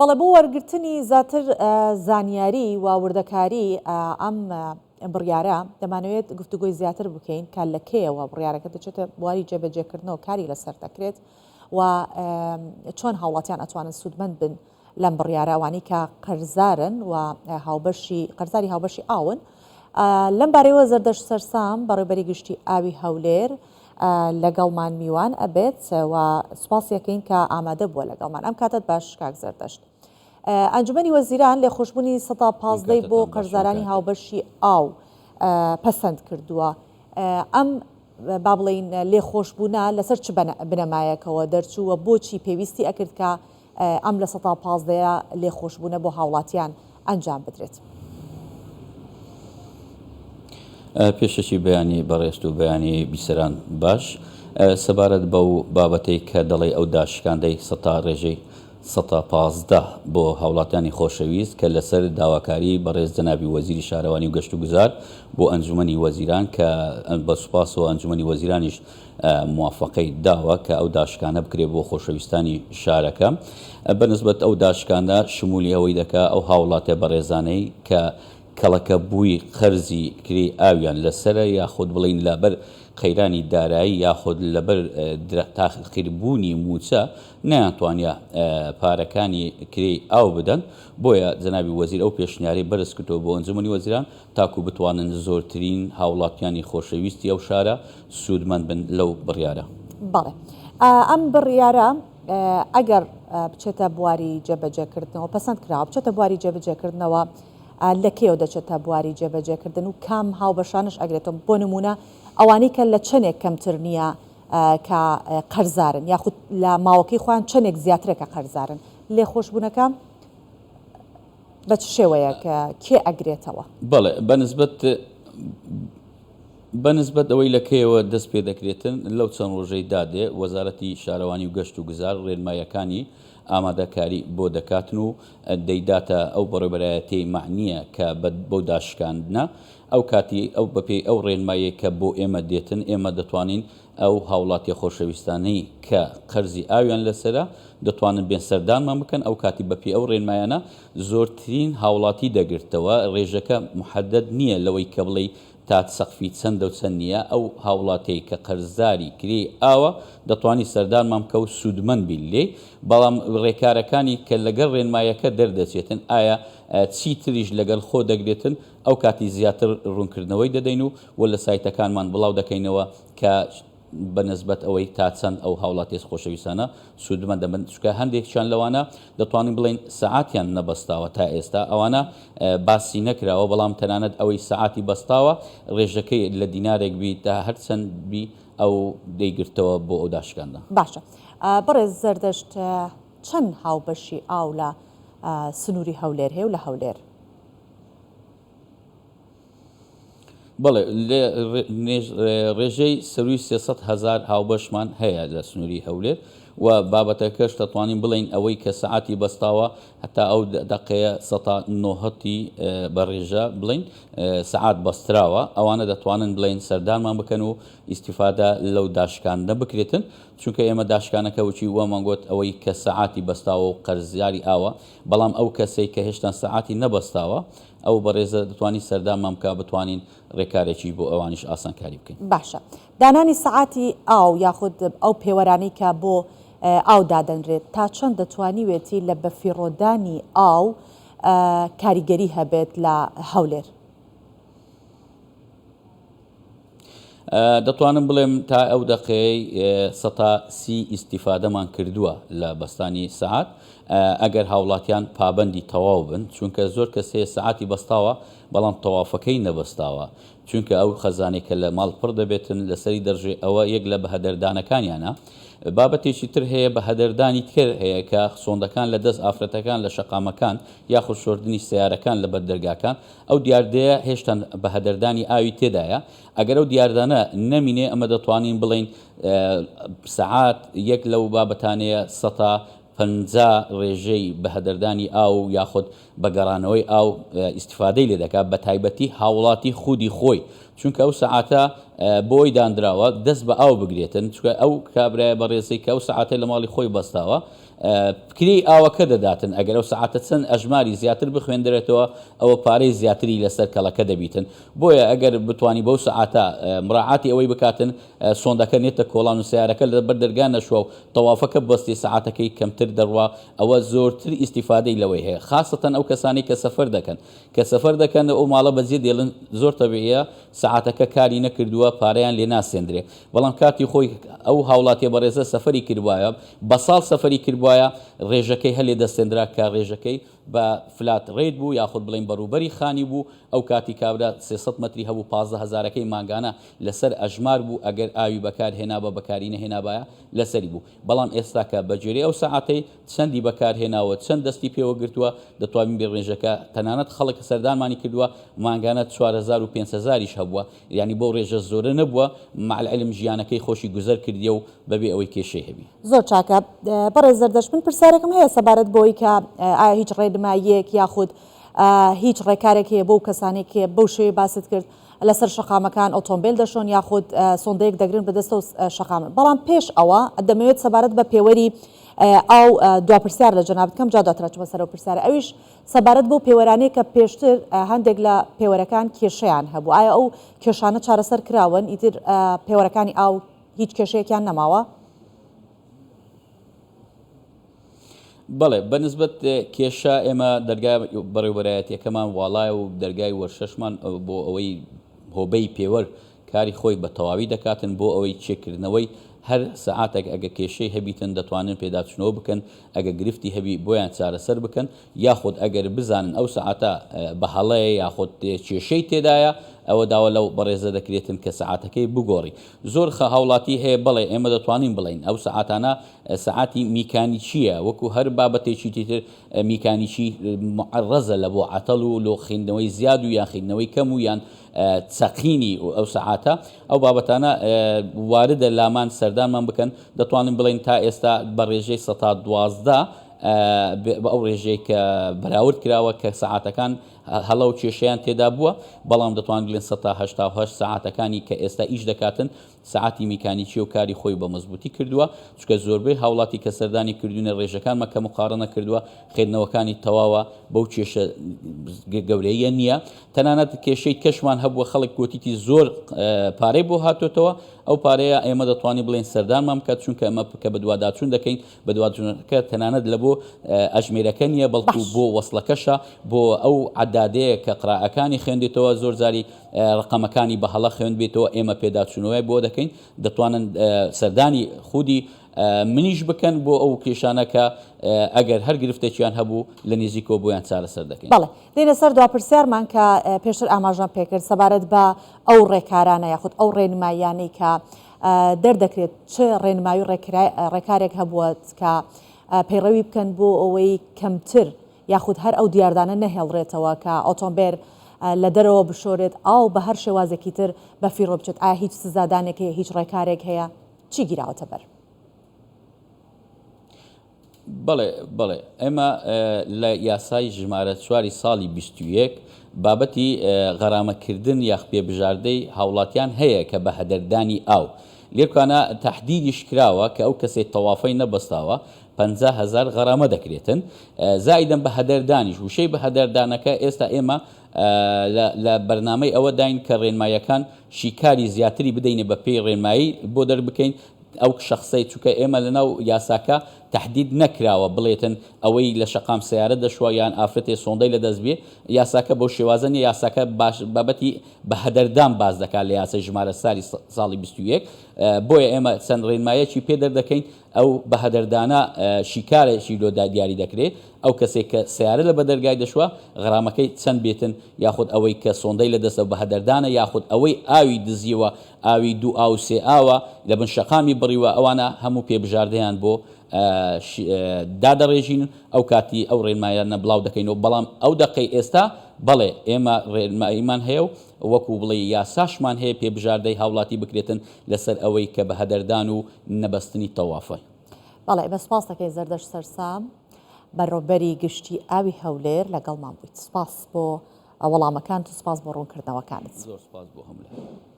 بەڵێ بۆ وەرگرتنی زیاتر زانیاری و وردەکاری ئەم بڕیارە دەمانەوێت گفتوگۆی زیاتر بکەین کە لە کێیەوە بڕیارەکە دەچێتە بواری جێبەجێکردنەوە کاری لەسەر دەکرێت و چۆن هاوڵاتیان ئەتوانن سوودمەند بن لەم بڕیارە ئەوانەی کە قەرزارن و قەرزاری هاوبەشی ئاون. لەم بارەیەوە زەردەشت سەرسام بەڕێوەبەری گشتی ئاوی هەولێر لەگەڵمان میوان ئەبێت و سوپاسیەکەین کە ئامادە بووە لەگەڵمان. ئەم کاتت باش کاک زەردەشت. ئەنجومەنی وەزیران لێخۆشبوونی 15 بۆ قەرزارانی هاوبەشی ئاو پەسەند کردووە. ئەم با بڵێین لێخۆشبوونە لەسەر چ بنەمایەکەوە دەرچووە، بۆچی پێویستی ئەکرد کە ئەم لە 15 لێخۆشبوونە بۆ هاوڵاتیان ئەنجام بدرێت؟ پێشەکی بەیانی بەڕێست و بەیانی بیسەران باش سەبارەت بەو بابەتەی کە دەڵێ ئەو داشکاندەی ڕێژەی 15 بۆ هاوڵاتیانی خۆشەویست کە لەسەر داواکاری بەڕێز جەنابی وەزیری شارەوانی و گەشت و گوزار بۆ ئەنجومەنی وەزیران کە بە سوپاسەوە ئەنجومەنی وەزیرانیش موافقەی داوە کە ئەو داشکانە بکرێت بۆ خۆشەویستانی شارەکە. بەنسبەت ئەو داشکانە شمولی ئەوەی دەکا ئەو هاوڵاتە بەڕێزانەی کە کەڵەکە بووی قەرزی کری ئاویان لەسرە یاخود بڵین لەبەر قەیرانی دارایی یاخود لەبەر تاخیربوونی موچە نەیانتوانیا پارەکانی کری ئاو بدەن. بۆیە جەنابی وەزیر ئەو پێشنیاری بەرز کردەوە بۆ ئەنجومەنی وەزیران تاکو بتوانن زۆرترین هاوڵاتیانی خۆشەویستی ئەو شارە سوودمەند بن لەو بڕیارە. بەڵێ ئەم بڕیارە ئەگەر بچێتە بواری جێبەجێکردنەوە پەسەند کراوە بچێتە بواری جێبەجێکردنەوە لە کێوە دەچێتە بواری جێبەجێکردن و کام هاوبەشانش ئەگرێتەوە؟ بۆ نمونە ئەوانەی کە لە چەندێک کەمتر نییە کە قەرزارن یاخود لە ماوەکەی خۆیان چەندێک زیاترە کە قەرزارن لێخۆشبوونەکە بە چ شێوەیە کە کێ ئەگرێتەوە؟ بەڵێ بەنسبەت ئەوەی لە کێوە دەست پێ دەکرێتن لەو چەند ڕۆژەی دادێ وەزارەتی شارەوانی و گەشت و گوزار ڕێنمایەکانی ئامادەکاری بۆ دەکاتن و دەیداتە ئەو بەڕێبەرایەتی معنیە کە بۆ داشکاندنە ئەو کاتی ئەو بەپێی ئەو ڕێنمایە کە بۆ ئێمە دێتن ئێمە دەتوانین ئەو هاوڵاتی خۆشەویستانەی کە قەرزی ئاویان لەسرە دەتوانن بێن سەردانمان بکەن. ئەو کاتی بەپێی ئەو ڕێنمایانە زۆرترین هاوڵاتی دەگرتەوە. ڕێژەکە محەدەد نییە لەوەی کە بڵێ تا سەقفی چەندە و چەند نییە. ئەو هاوڵاتەی کە قەرزاری کری ئاوە دەتوانی سەردانمان بکە و سوودمەند بین لێ. بەڵام ڕێکارەکانی کە لەگەڵ ڕێنمایەکە دەردەچێتن ئایا چی تریش لەگەڵ خۆ دەگرێتن ئەو کاتی زیاتر ڕوونکردنەوەی دەدەین و لە سایتەکانمان بڵاو دەکەینەوە کە بەنسبەت ئەوەی تا چەند ئەو هاوڵاتی خۆشەویستانە سوودمەند دەبن. چونکە هەندێکیان لەوانە دەتوانین بڵێن سەعاتیان نەبەستاوە تا ئێستا ئەوانە باسی نەکراوە بەڵام تەنانەت ئەوەی سەعاتی بەستاوە ڕێژەکەی لە دینارێک بی تا هەر چەند بی ئەو دەیگرتەوە بۆ ئەو داشکاندە. باشە بەڕێز زەردەشت چەند هاوبەشی ئاو لە سنووری هەولێر هەیە و لە هەولێر؟ بەڵێ ڕێژەی سەروی 300,000 هاوبەشمان هەیە لە سنووری هەولێر و بابەتەکەش دەتوانین بڵین ئەوەی کە سەعاتی بەستاوە هەتا ئەو دقەیە 90 بە ڕێژە بڵین سەعات بەستراوە ئەوانە دەتوانن بڵین سەردانمان بکەن و ئیسیفادە لەو داشکاندە بکرێتن. چونکە ئێمە داشکانەکە وچی وەمان گوت ئەوەی کە سەعاتی بەستاوە و قەرزیاری ئاوە بەڵام ئەو کەسەی کە هێشتا سەعاتی نەبەستاوە ئەو بەڕێزە دەتوانی سەردانمان بکە بتوانین ڕێکارێکی بۆ ئەوانیش ئاسانکاری بکەین. باشە دانانی سەعاتی ئاو یاخود ئەو پێوەرانەی کە بۆ ئاو دادەنرێت تا چەند دەتوانیوێتی لە بەفیڕۆدانی ئاو کاریگەری هەبێت لە هەولێر؟ دەتوانم بڵێم تا ئەو دقەیەی 130 ئیسیفادەمان کردووە لە بەستانی سەعات ئەگەر هاوڵاتیان پابەندی تەواو بن. چونکە زۆر کەسێ سەعاتی بەستاوە بەڵام تەوافەکەی نەبەستاوە. چونکە ئەو خەزانێکە لە ماڵ پڕ دەبێتن لەسەری دەرژێ ئەوە یەک لە بەهەدەردانەکانیانە. بابەتێکی تر هەیە بە هەدەردانی تر هەیە کە سۆندەکان لە دەست ئافرەتەکان لە شەقامەکان یاخود شۆردنی سیارەکان لە بەردەرگاکان ئەو دیاردەیە هێشتا بە هەدەردانی ئاوی تێدایە. ئەگەر ئەو دیاردانە نەمینێ ئەمە دەتوانین بڵین سەعات یەک لەو بابەتانەیە 150 ڕێژەی بە هەدەردانی ئاو یاخود بەگەڕانەوەی ئاو ئیسیفادەی لێ دەکات بە تایبەتی هاوڵاتی خودی خۆی. چونکە ئەو سەعاتە بۆی دانراوە دەست بە ئاو بگرێتن. چونکە ئەو کابرایە بە ڕێزەی کە ئەو سەعاتە لە ماڵی خۆی بەستاوە پکری ئاوەکە دەداتن ئەگەر ئەو سەعاتە چەند ئەژماری زیاتر بخوێندرێتەوە ئەوە پارەی زیاتری لەسەر کەڵەکە دەبیتن بۆیە ئەگەر بتوانی بەو سەعاتە مراعاتی ئەوەی بکاتن سۆندەکە نێتە کۆڵان و سیارەکە لە بەردەرگان نەشوە و تەوافەکە بەستی سەعاتەکەی کەمتر دەڕوا ئەوە زۆرتر ئیسیفادەی لەوەی هەیە خاصەتەن ئەو کەسانی کە سەفەر دەکەن ئەو ماڵە بەجێ دێڵن زۆر تەبیعیە سەعاتەکە کاری نەکردووە پارەیان لێ ناسێندرێ بەڵام کاتی خۆی ئەو هاوڵاتیە بەڕێزە سەفەری کردوایە بە ساڵ سەفەری کردوایە ڕێژەکەی هەلێ دەستێنرا کە ڕێژەکەی بە فلات ڕێت بوو یاخود بڵین بەڕوبەری خانی بوو ئەو کاتی کابرا 300 متری هەبوو 15,000ەکەی ماگانە لەسەر ئەژمار بوو ئەگەر ئاوی بەکار هێنا بە بەکاری نەهێنابایە لەسەری بوو بەڵام ئێستاکە بەجێری ئەو سەعاتەی چەندی بەکارهێناوە چەند دەستی پێوە گرتووە دەتوانین بێ ڕێژەکە تەنانەت خەڵک سەردانمانی کردووە ماگانە 4500 هەبووە یعنی بۆ ڕێژە زۆرە نەبووە مع العلم ژیانەکەی خۆشی گوزەر کردیە و بەبێ ئەوەی کێشەی هەبی زۆر چاکە بەڕێز زەردەش من پرسیارێکم هەیە سەبارەت بۆی کە ئایا هیچ ڕێنماییەک یاخود هیچ ڕێکارێک هەیە بۆ کەسانێک بەو شێوەیە باست کرد لەسەر شەقامەکان ئۆتۆمبیل دەشۆن یاخود سۆندەیەک دەگرن بەدەستە و شەقامن بەڵام پێش ئەوە دەمەوێت سەبارەت بە پێوەری ئەو دوپرسیار لە جەناب بکەم جا دواتر چوە سەر و پرسیارە ئەویش سەبارەت بۆ پێوەرانەیە کە پێشتر هەندێک لە پێوەرەکان کێشەیان هەبوو ئایا ئەو کێشانە چارەسەر کراون ئیتر پێوەرەکانی ئاو هیچ کێشەیەکیان نەماوە بەڵێ بەنسبەت کێشە ئێمە دەرگای بەڕێوەبەرایەتیەکەمان واڵایە و دەرگای وەرشەشمان بۆ ئەوەی هۆبەی پێوەر کاری خۆی بە تەواوی دەکاتن بۆ ئەوەی چێکردنەوەی هەر سەعاتێک ئەگە کێشەی هەبیتن دەتوانن پێداچنەوە بکەن ئەگە گرفتی هەبی بۆیان چارەسەر بکەن یاخود ئەگەر بزانن ئەو سەعاتە بە هەڵەیە یاخود کێشەی تێدایە ئەوە داوە لەو بەڕێزە دەکرێتن کە سەعاتەکەی بگۆڕی زۆر هاوڵاتی هەیە بڵێ ئێمە دەتوانین بڵین ئەو سەعاتانە سەعاتی میکانیکیە وەکو هەر بابەتێکی تر میکانیکی معڕەزە لە بۆ عەتەڵ و لۆخیندنەوەی زیاد و یان خیندنەوەی کەم و یان چەقینی ئەو سەعاتە ئەو بابەتانە واردە لامان سەردانمان بکەن دەتوانین بڵین تا ئێستا بە ڕێژەی 112 بە ئەو ڕێژەی کە بەراورد کراوە کە سەعاتەکان هەڵە و کێشەیان تێدا بووە بەڵام دەتوان بڵێن 188 سەعاتەکانی کە ئێستا ئیش دەکاتن سەعاتی میکانیکی و کاری خۆی بە مەزبوطی کردووە چکە زۆربەی هاوڵاتی کە سەردانی کردوونە ڕێژەکانمە کە مقارنە کردووە خێدنەوەکانی تەواوە بەو کێشە گەورەیە نییە تەنانەت کێشەی کەشمان هەبووە خەڵک گوتیتی زۆر پارەی بۆ هاتوێتەوە ئەو پارەیە ئێمە دەتوانین بڵێن سەردانمان بکات چونکە ئەمە کە بە دوواداچوون دەکەین بە دوواداچوونەکە تەنانەت لە بۆ ئەژمێرەکە نییە بەڵکو بۆ وەسڵەکەشە بۆ ئەو عەدادەیە کە قراءەکانی خوێندێتەوە زۆر زاری ڕقەمەکانی بە هەڵە خوێند بێتەوە ئێمە پێداچوونەوەی بۆ دەکەین دەتوانن سەردانی خودی منیش بکەن بۆ ئەو کێشانەکە ئەگەر هەر گرفتێکیان هەبوو لە نزیکەوە بۆیان چارەسەر دەکەین بەڵێ دێنە سەر دواپرسیارمان کە پێشتر ئاماژان پێکرد سەبارەت بە ئەو ڕێکارانە یاخود ئەو ڕێنماییانەی کە دەردەکرێت چه ڕێنمایی و ڕێکارێک هەبووە کە پەیڕەوی بکەن بۆ ئەوەی کەمتر یاخود هەر ئەو دیاردانە نەهێڵڕێتەوە کە ئۆتۆمبیل لە دەرەوە بشۆرێت ئاو بە هەر شێوازێکی تر بە فیڕۆ بچێت ئایا هیچ سزادانێک هەیە هیچ ڕێکارێک هەیە چی گیراوەتە بەر بەڵێ ئێمە لە یاسای ژمارە 4 ساڵی 21 بابەتی غەرامەکردن یاخ پێبژاردەی هاوڵاتیان هەیە کە بە هەدەردانی ئاو لێکوانە تەحدیدیش کراوە کە ئەو کەسێک تەوافەی نەبەستاوە 50,000 غەرامە دەکرێتن زائیدەن بە هەدەردانیش وشەی بە هەدەردانەکە ئێستا ئێمە لە بەرنامەی ئەوە داین کە ڕێنمایەکان شیکاری زیاتری بدەینێ بە پێی ڕێنمایی بۆ دەربکەین ئەو شخصی چووکە ئێمە لەناو یاساکە تهدید نەکراوە بڵێتن ئەوەی لە شەقام سیارە دەشوە یان ئافرەتێ سۆندەی لە دەست بێ یاساکە بۆ شێوازە نیە یاساکە بابەتی بە هەدەردان باز دەکات لە یاسای ژمارە ساڵی 21 بۆیە ئێمە چەند ڕێنمایەکی پێ دەردەکەین ئەو بە هەدەردانە شیکارێکی لۆدا دیاری دەکرێت ئەو کەسێک کە سیارە لە بەدەرگای دەشوە غەرامەکەی چەند بێتن یاخود ئەوەی کە سۆندەی لە دەستە بە هەدەردانە یاخود ئەوەی ئاوی دزیوە ئاوی دوو ئاو سێ ئاوە لە بن شەقامی بڕیوە ئەوانە هەموو پێبژاردەیان بۆ دادەڕێژین ئەو کاتی ئەو ڕێنمایانە بڵاو دەکەینەوە بەڵام ئەو دقەی ئێستا بەڵێ ئێمە ڕێنماییمان هەیە و وەکو بڵێ یاساشمان هەیە پێبژاردەی هاوڵاتی بکرێتن لەسەر ئەوەی کە بە هەدەردان و نەبەستنی تەوافە بەڵێ بە سپاس دەکەی زەردەش سەرسام بەڕۆبەری گشتی ئاوی هەولێر لەگەڵمان بوویت سپاس بۆ وەڵامەکان و سپاس بۆ ڕوونکردنەوەکانت زۆر سپاس بۆ هەموو